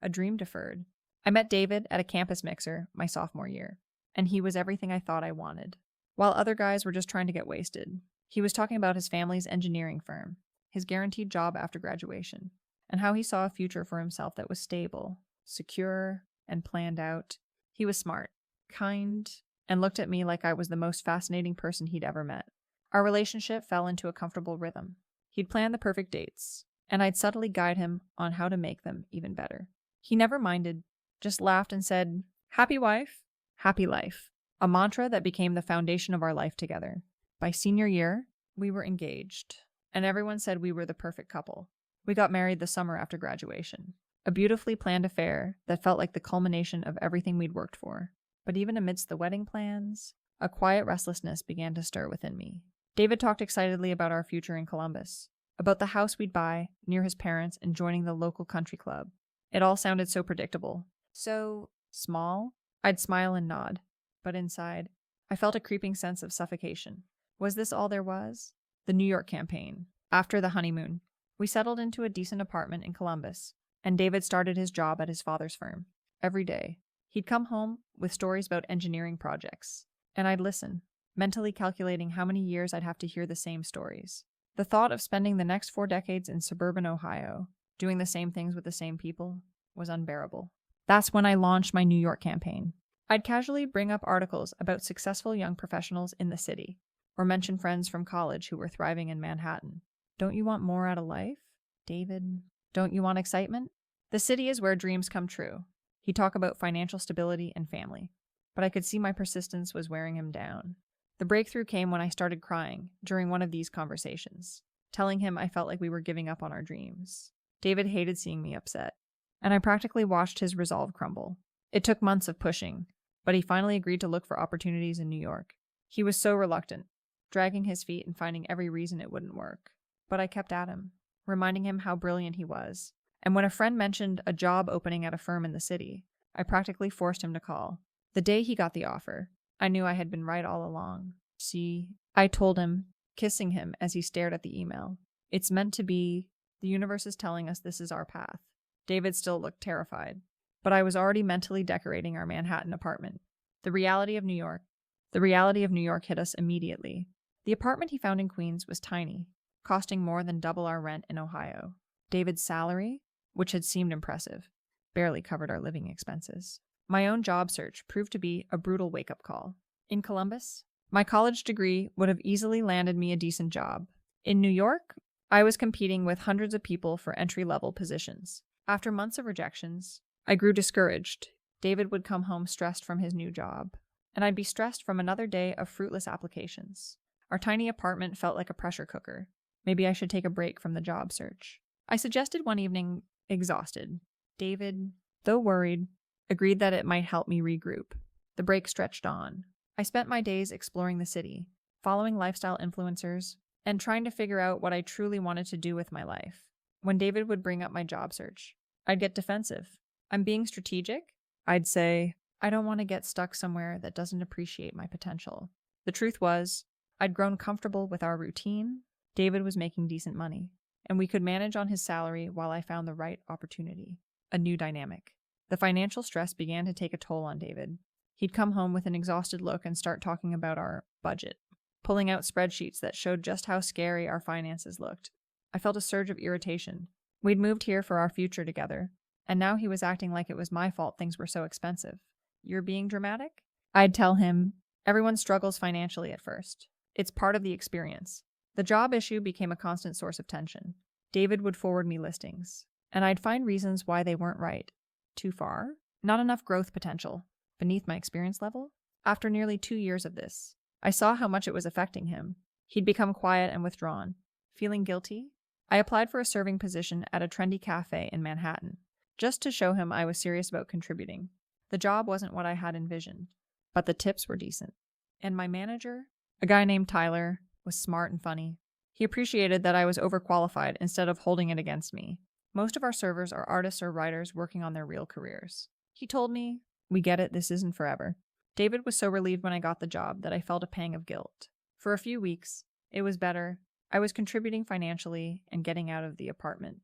a dream deferred. I met David at a campus mixer my sophomore year, and he was everything I thought I wanted. While other guys were just trying to get wasted, he was talking about his family's engineering firm, his guaranteed job after graduation, and how he saw a future for himself that was stable, secure, and planned out. He was smart, kind, and looked at me like I was the most fascinating person he'd ever met. Our relationship fell into a comfortable rhythm. He'd plan the perfect dates, and I'd subtly guide him on how to make them even better. He never minded, just laughed and said, "Happy wife, happy life," a mantra that became the foundation of our life together. By senior year, we were engaged, and everyone said we were the perfect couple. We got married the summer after graduation, a beautifully planned affair that felt like the culmination of everything we'd worked for. But even amidst the wedding plans, a quiet restlessness began to stir within me. David talked excitedly about our future in Columbus, about the house we'd buy near his parents and joining the local country club. It all sounded so predictable, so small. I'd smile and nod, but inside, I felt a creeping sense of suffocation. Was this all there was? The New York campaign. After the honeymoon, we settled into a decent apartment in Columbus, and David started his job at his father's firm. Every day, he'd come home with stories about engineering projects, and I'd listen, mentally calculating how many years I'd have to hear the same stories. The thought of spending the next 4 decades in suburban Ohio, doing the same things with the same people, was unbearable. That's when I launched my New York campaign. I'd casually bring up articles about successful young professionals in the city, or mention friends from college who were thriving in Manhattan. Don't you want more out of life, David? Don't you want excitement? The city is where dreams come true. He'd talk about financial stability and family, but I could see my persistence was wearing him down. The breakthrough came when I started crying during one of these conversations, telling him I felt like we were giving up on our dreams. David hated seeing me upset, and I practically watched his resolve crumble. It took months of pushing, but he finally agreed to look for opportunities in New York. He was so reluctant, dragging his feet and finding every reason it wouldn't work. But I kept at him, reminding him how brilliant he was. And when a friend mentioned a job opening at a firm in the city, I practically forced him to call. The day he got the offer, I knew I had been right all along. See, I told him, kissing him as he stared at the email. It's meant to be. The universe is telling us this is our path. David still looked terrified, but I was already mentally decorating our Manhattan apartment. The reality of New York hit us immediately. The apartment he found in Queens was tiny, costing more than double our rent in Ohio. David's salary, which had seemed impressive, barely covered our living expenses. My own job search proved to be a brutal wake-up call. In Columbus, my college degree would have easily landed me a decent job. In New York, I was competing with hundreds of people for entry-level positions. After months of rejections, I grew discouraged. David would come home stressed from his new job, and I'd be stressed from another day of fruitless applications. Our tiny apartment felt like a pressure cooker. Maybe I should take a break from the job search. I suggested one evening, exhausted. David, though worried, agreed that it might help me regroup. The break stretched on. I spent my days exploring the city, following lifestyle influencers, and trying to figure out what I truly wanted to do with my life. When David would bring up my job search, I'd get defensive. I'm being strategic? I'd say, I don't want to get stuck somewhere that doesn't appreciate my potential. The truth was, I'd grown comfortable with our routine. David was making decent money, and we could manage on his salary while I found the right opportunity. A new dynamic. The financial stress began to take a toll on David. He'd come home with an exhausted look and start talking about our budget, pulling out spreadsheets that showed just how scary our finances looked. I felt a surge of irritation. We'd moved here for our future together, and now he was acting like it was my fault things were so expensive. You're being dramatic? I'd tell him, everyone struggles financially at first. It's part of the experience. The job issue became a constant source of tension. David would forward me listings, and I'd find reasons why they weren't right. Too far? Not enough growth potential. Beneath my experience level? After nearly 2 years of this, I saw how much it was affecting him. He'd become quiet and withdrawn. Feeling guilty, I applied for a serving position at a trendy cafe in Manhattan, just to show him I was serious about contributing. The job wasn't what I had envisioned, but the tips were decent. And my manager, a guy named Tyler, was smart and funny. He appreciated that I was overqualified instead of holding it against me. Most of our servers are artists or writers working on their real careers. He told me, we get it, this isn't forever. David was so relieved when I got the job that I felt a pang of guilt. For a few weeks, it was better. I was contributing financially and getting out of the apartment.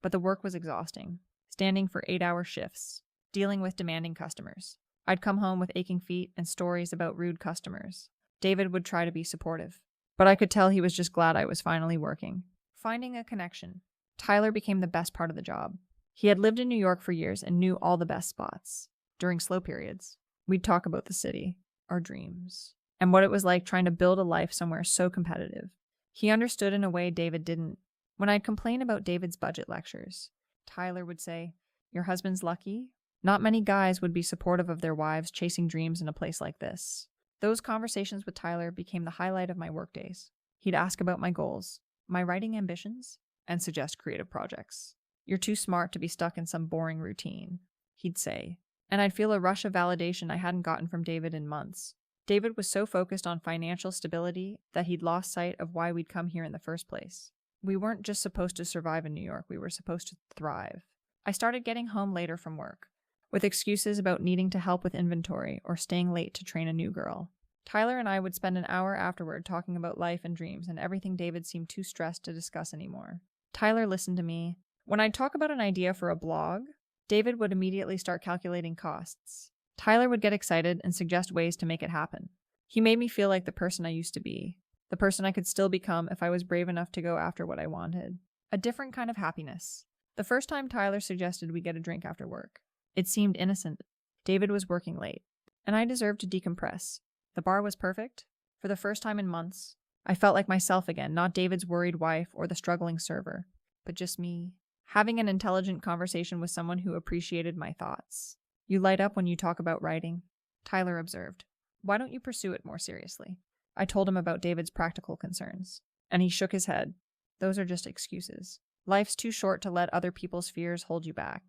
But the work was exhausting. standing for 8-hour shifts, dealing with demanding customers. I'd come home with aching feet and stories about rude customers. David would try to be supportive, but I could tell he was just glad I was finally working. Finding a connection. Tyler became the best part of the job. He had lived in New York for years and knew all the best spots. During slow periods, we'd talk about the city, our dreams, and what it was like trying to build a life somewhere so competitive. He understood in a way David didn't. When I'd complain about David's budget lectures, Tyler would say, "Your husband's lucky. Not many guys would be supportive of their wives chasing dreams in a place like this." Those conversations with Tyler became the highlight of my workdays. He'd ask about my goals, my writing ambitions, and suggest creative projects. "You're too smart to be stuck in some boring routine," he'd say, and I'd feel a rush of validation I hadn't gotten from David in months. David was so focused on financial stability that he'd lost sight of why we'd come here in the first place. We weren't just supposed to survive in New York, we were supposed to thrive. I started getting home later from work, with excuses about needing to help with inventory or staying late to train a new girl. Tyler and I would spend an hour afterward talking about life and dreams and everything David seemed too stressed to discuss anymore. Tyler listened to me. When I'd talk about an idea for a blog, David would immediately start calculating costs. Tyler would get excited and suggest ways to make it happen. He made me feel like the person I used to be, the person I could still become if I was brave enough to go after what I wanted. A different kind of happiness. The first time Tyler suggested we get a drink after work, it seemed innocent. David was working late, and I deserved to decompress. The bar was perfect. For the first time in months, I felt like myself again, not David's worried wife or the struggling server, but just me, having an intelligent conversation with someone who appreciated my thoughts. "You light up when you talk about writing," Tyler observed. "Why don't you pursue it more seriously?" I told him about David's practical concerns, and he shook his head. "Those are just excuses. Life's too short to let other people's fears hold you back."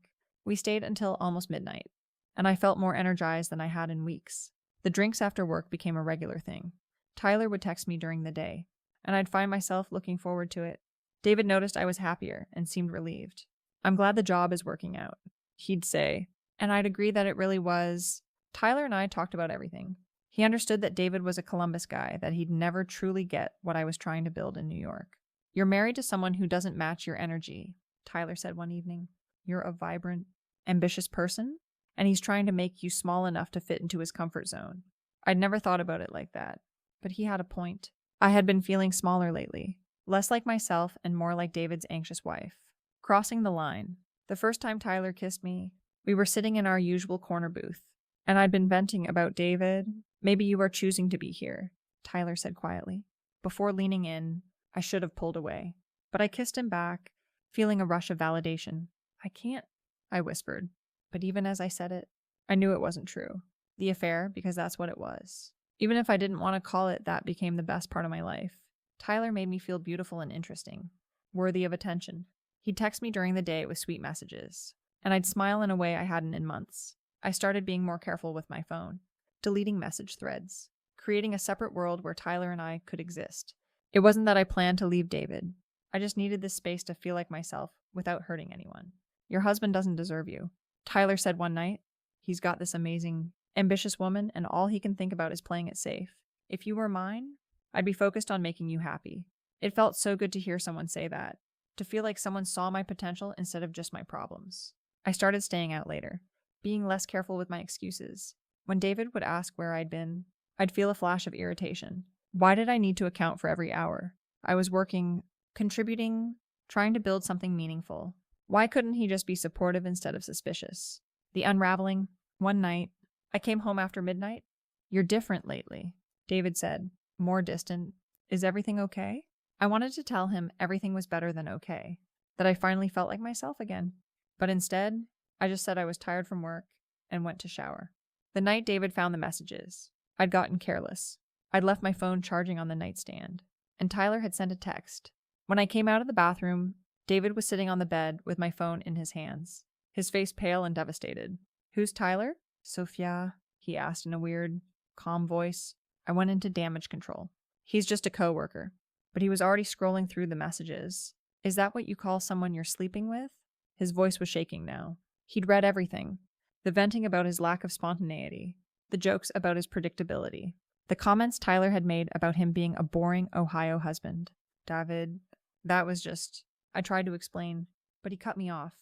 We stayed until almost midnight, and I felt more energized than I had in weeks. The drinks after work became a regular thing. Tyler would text me during the day, and I'd find myself looking forward to it. David noticed I was happier and seemed relieved. "I'm glad the job is working out," he'd say, and I'd agree that it really was. Tyler and I talked about everything. He understood that David was a Columbus guy, that he'd never truly get what I was trying to build in New York. "You're married to someone who doesn't match your energy," Tyler said one evening. "You're a vibrant, ambitious person, and he's trying to make you small enough to fit into his comfort zone." I'd never thought about it like that, but he had a point. I had been feeling smaller lately, less like myself and more like David's anxious wife. Crossing the line. The first time Tyler kissed me, we were sitting in our usual corner booth, and I'd been venting about David. "Maybe you are choosing to be here," Tyler said quietly. Before leaning in, I should have pulled away, but I kissed him back, feeling a rush of validation. "I can't," I whispered, but even as I said it, I knew it wasn't true. The affair, because that's what it was. Even if I didn't want to call it that, became the best part of my life. Tyler made me feel beautiful and interesting, worthy of attention. He'd text me during the day with sweet messages, and I'd smile in a way I hadn't in months. I started being more careful with my phone, deleting message threads, creating a separate world where Tyler and I could exist. It wasn't that I planned to leave David. I just needed this space to feel like myself without hurting anyone. "Your husband doesn't deserve you," Tyler said one night. "He's got this amazing, ambitious woman, and all he can think about is playing it safe. If you were mine, I'd be focused on making you happy." It felt so good to hear someone say that, to feel like someone saw my potential instead of just my problems. I started staying out later, being less careful with my excuses. When David would ask where I'd been, I'd feel a flash of irritation. Why did I need to account for every hour? I was working, contributing, trying to build something meaningful. Why couldn't he just be supportive instead of suspicious? The unraveling. One night, I came home after midnight. "You're different lately," David said, more distant. "Is everything okay?" I wanted to tell him everything was better than okay, that I finally felt like myself again. But instead, I just said I was tired from work and went to shower. The night David found the messages, I'd gotten careless. I'd left my phone charging on the nightstand, and Tyler had sent a text. When I came out of the bathroom, David was sitting on the bed with my phone in his hands, his face pale and devastated. "Who's Tyler?" "Sophia," he asked in a weird, calm voice. I went into damage control. "He's just a coworker." But he was already scrolling through the messages. "Is that what you call someone you're sleeping with?" His voice was shaking now. He'd read everything. The venting about his lack of spontaneity. The jokes about his predictability. The comments Tyler had made about him being a boring Ohio husband. "David, that was just..." I tried to explain, but he cut me off.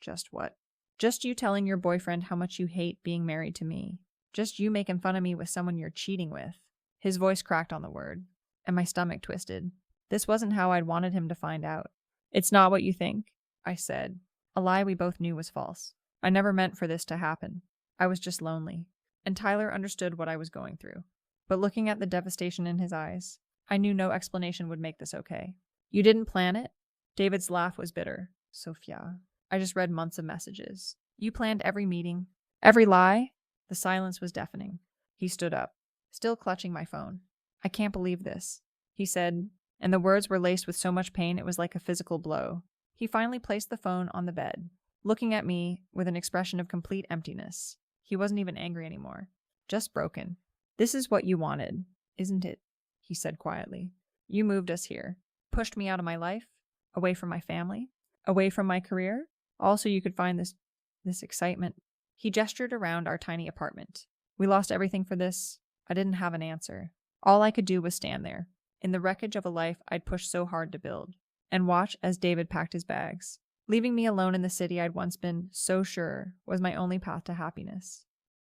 "Just what?" Just you telling your boyfriend how much you hate being married to me. Just you making fun of me with someone you're cheating with. His voice cracked on the word, and my stomach twisted. This wasn't how I'd wanted him to find out. It's not what you think, I said, a lie we both knew was false. I never meant for this to happen. I was just lonely, and Tyler understood what I was going through. But looking at the devastation in his eyes, I knew no explanation would make this okay. You didn't plan it? David's laugh was bitter. Sophia. I just read months of messages. You planned every meeting, every lie? The silence was deafening. He stood up, still clutching my phone. I can't believe this, he said, and the words were laced with so much pain it was like a physical blow. He finally placed the phone on the bed, looking at me with an expression of complete emptiness. He wasn't even angry anymore, just broken. This is what you wanted, isn't it? He said quietly. You moved us here, pushed me out of my life, away from my family, away from my career, all so you could find this excitement. He gestured around our tiny apartment. We lost everything for this. I didn't have an answer. All I could do was stand there, in the wreckage of a life I'd pushed so hard to build, and watch as David packed his bags, leaving me alone in the city I'd once been so sure was my only path to happiness.